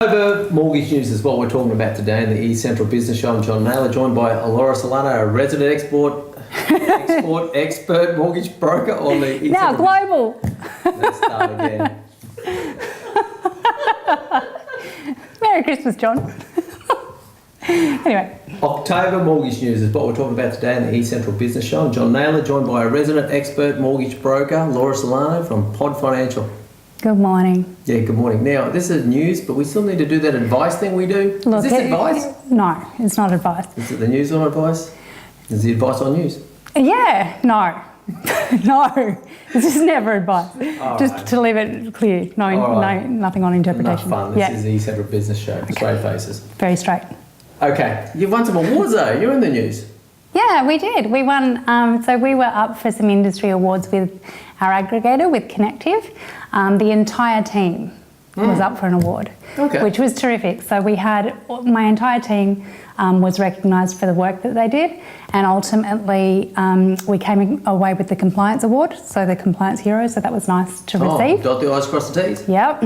October mortgage news is what we're talking about today in the eCentral Business Show. I'm John Naylor, joined by Laura Sillano, a resident export expert mortgage broker on the eCentral. Now global. Let's start again. Merry Christmas, John. Anyway. October mortgage news is what we're talking about today in the eCentral Business Show. I'm John Naylor, joined by a resident expert mortgage broker, Laura Sillano from Pod Financial. Good morning. Yeah, good morning. Now, this is news, but we still need to do that advice thing we do. Look, is this advice? No, it's not advice. Is it the news on advice? Is the advice on news? Yeah, no. No, this is never advice. Just right. to leave it clear. No, right. no, nothing on interpretation. Enough fun. This is the eCentral Business Show. Okay. Straight faces. Very straight. Okay, you've won some awards though. You're in the news. Yeah, we did. We won. So we were up for some industry awards with our aggregator, with Connective. The entire team was up for an award, which was terrific. So we had my entire team was recognised for the work that they did, and ultimately we came away with the compliance award, so the compliance hero. So that was nice to receive. Dot the I's, cross the T's. Yep.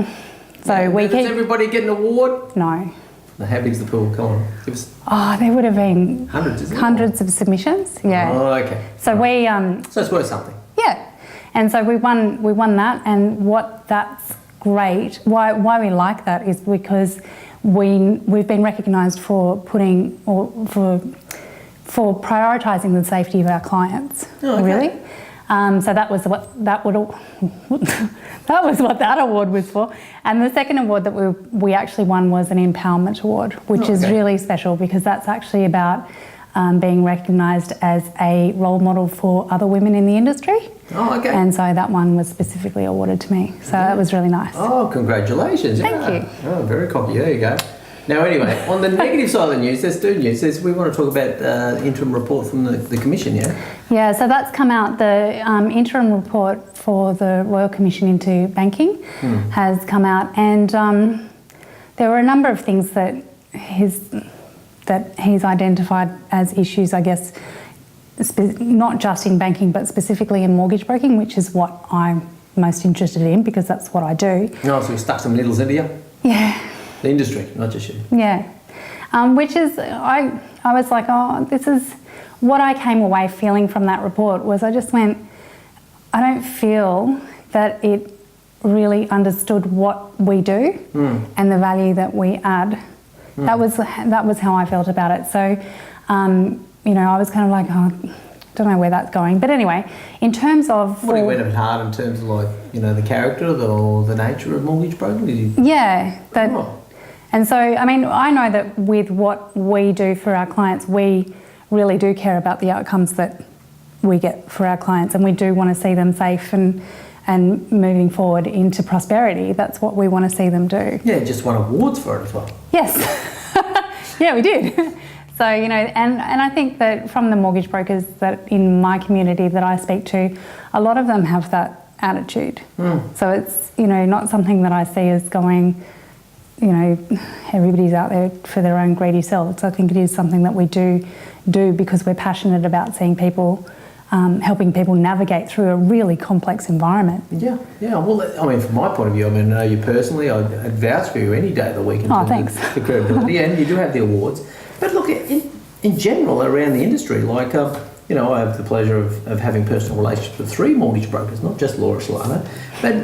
So does everybody get an award? No. How big's the pool? Come on, give us. Oh, there would have been hundreds of submissions. Yeah. Oh, okay. So we. So it's worth something. Yeah, and so we won that, and that's great. Why we like that is because we've been recognised for putting or for prioritising the safety of our clients. Oh, okay. Really. So that was what that award was for. And the second award that we actually won was an empowerment award, which is really special because that's actually about being recognised as a role model for other women in the industry. Oh, okay. And so that one was specifically awarded to me. So that was really nice. Oh, congratulations. Thank you. Oh, very cocky. There you go. Now, anyway, on the negative side of the news, there's two news. We want to talk about the interim report from the Commission, yeah? Yeah, so that's come out. The interim report for the Royal Commission into Banking has come out, and there were a number of things that he's identified as issues, I guess, not just in banking, but specifically in mortgage broking, which is what I'm most interested in because that's what I do. Oh, so we stuck some needles into you? Yeah. The industry, not just you. Yeah. Which is, I was like, oh, this is what I came away feeling from that report was I just went, I don't feel that it really understood what we do and the value that we add. That was how I felt about it. So, I was kind of like, oh, don't know where that's going. But anyway, in terms of... What, you went a bit hard in terms of the character or the nature of mortgage broking? Did you? Yeah. And so, I mean, I know that with what we do for our clients, we really do care about the outcomes that we get for our clients, and we do want to see them safe and moving forward into prosperity. That's what we want to see them do. Yeah, just won awards for it as well. Yes. Yeah, we did. So, and I think that from the mortgage brokers that in my community that I speak to, a lot of them have that attitude. So it's, not something that I see as going, everybody's out there for their own greedy selves. I think it is something that we do because we're passionate about seeing people, helping people navigate through a really complex environment. Yeah. Well, I mean, from my point of view, I mean, I know you personally, I'd vouch for you any day of the week in terms of the credibility, and you do have the awards. But look, in general, around the industry, I have the pleasure of having personal relationships with 3 mortgage brokers, not just Laura Sillano, but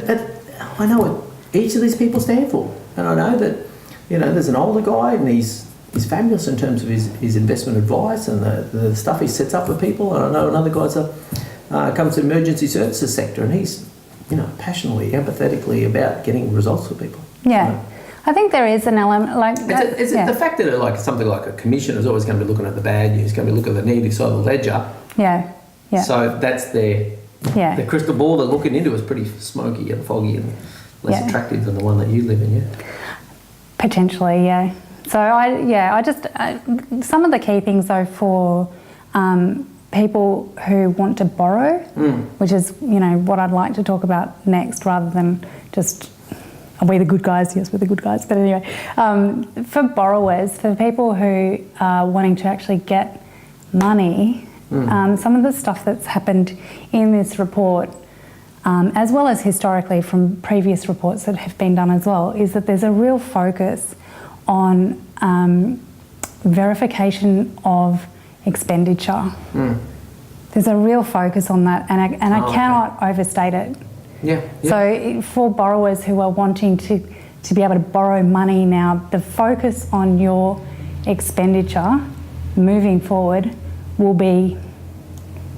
I know what each of these people stand for. And I know that, there's an older guy and he's fabulous in terms of his investment advice and the stuff he sets up for people. And I know another guy's comes to the emergency services sector and he's, passionately, empathetically about getting results for people. Yeah. I think there is an element like that. Is it the fact that something like a commission is always going to be looking at the bad news, going to be looking at the negative side of the ledger? Yeah. So that's their crystal ball they're looking into is pretty smoky and foggy and less attractive than the one that you live in, yeah? Potentially, yeah. So I just some of the key things though for people who want to borrow, which is what I'd like to talk about next, rather than just are we the good guys? Yes, we're the good guys. But anyway, for borrowers, for people who are wanting to actually get money, some of the stuff that's happened in this report, as well as historically from previous reports that have been done as well, is that there's a real focus on verification of expenditure. There's a real focus on that, and I cannot overstate it. Yeah. So for borrowers who are wanting to be able to borrow money now, the focus on your expenditure moving forward will be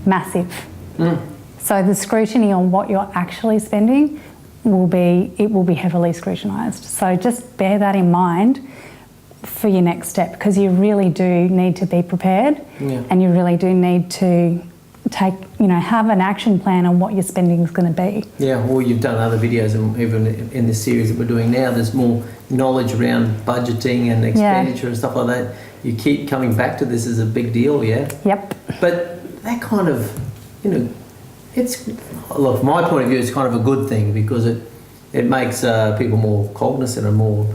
massive. So the scrutiny on what you're actually spending will be heavily scrutinised. So just bear that in mind for your next step, because you really do need to be prepared, and you really do need to have an action plan on what your spending is going to be. Yeah, well, you've done other videos, and even in this series that we're doing now, there's more knowledge around budgeting and expenditure and stuff like that. You keep coming back to this as a big deal, Yep. But that kind of, look, from my point of view, it's kind of a good thing, because it makes people more cognizant and more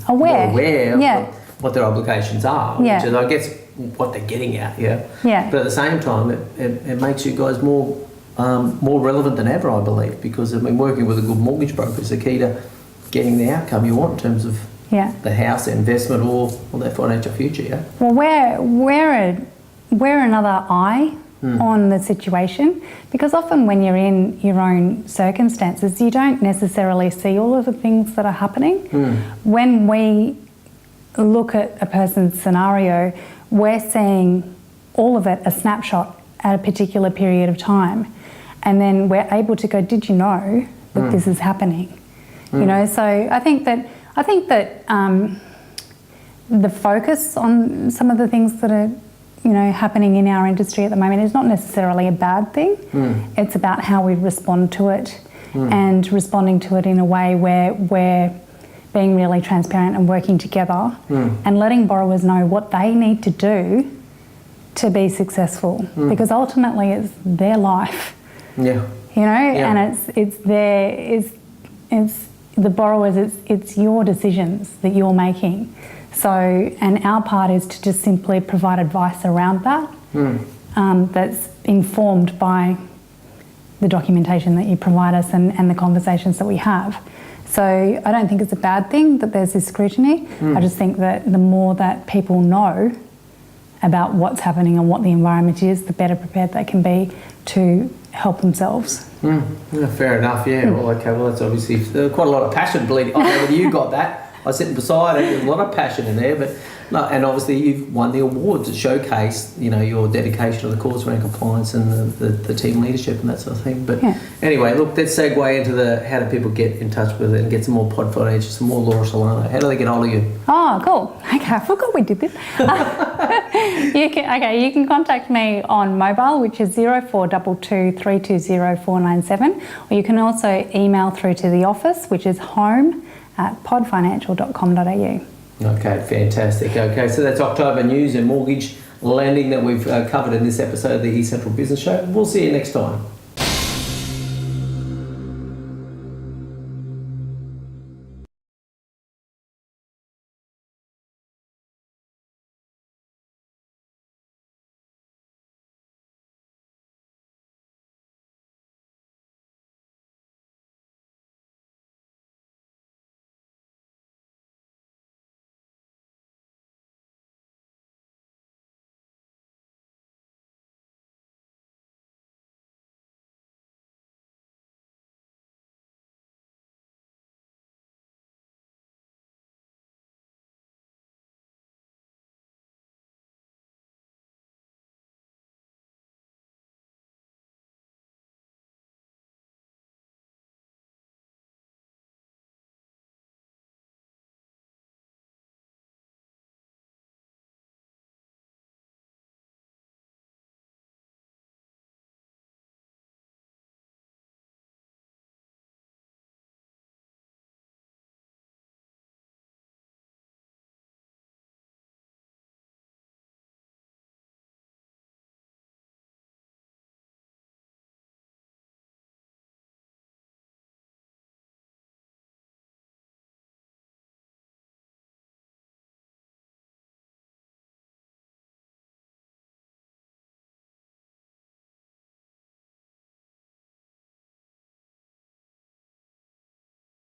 aware of what their obligations are, which is, I guess, what they're getting at, But at the same time, it makes you guys more relevant than ever, I believe, because working with a good mortgage broker is the key to getting the outcome you want in terms of the house, the investment, or their financial future. Well, we're another eye on the situation, because often when you're in your own circumstances, you don't necessarily see all of the things that are happening. When we look at a person's scenario, we're seeing all of it, a snapshot at a particular period of time, and then we're able to go, did you know that this is happening? So I think that the focus on some of the things that are happening in our industry at the moment is not necessarily a bad thing. It's about how we respond to it, and responding to it in a way where we're being really transparent and working together, and letting borrowers know what they need to do to be successful, because ultimately it's their life. And it's the borrowers, it's your decisions that you're making. So, and our part is to just simply provide advice around that, that's informed by the documentation that you provide us and the conversations that we have. So I don't think it's a bad thing that there's this scrutiny. I just think that the more that people know about what's happening and what the environment is, the better prepared they can be to help themselves. Fair enough, Well, okay, well, that's obviously quite a lot of passion bleeding. I don't know whether you got that. I was sitting beside it, there's a lot of passion in there, but no, and obviously you've won the awards that showcase, your dedication to the cause around compliance and the team leadership and that sort of thing. But anyway, look, let's segue into how do people get in touch with it and get some more Pod Financial, some more Laura Sillano. How do they get hold of you? Oh, cool. Okay, I forgot we did this. You can contact me on mobile, which is 0422 320 497, or you can also email through to the office, which is home@podfinancial.com.au. Okay, fantastic. Okay, so that's October news and mortgage lending that we've covered in this episode of the eCentral Business Show. We'll see you next time.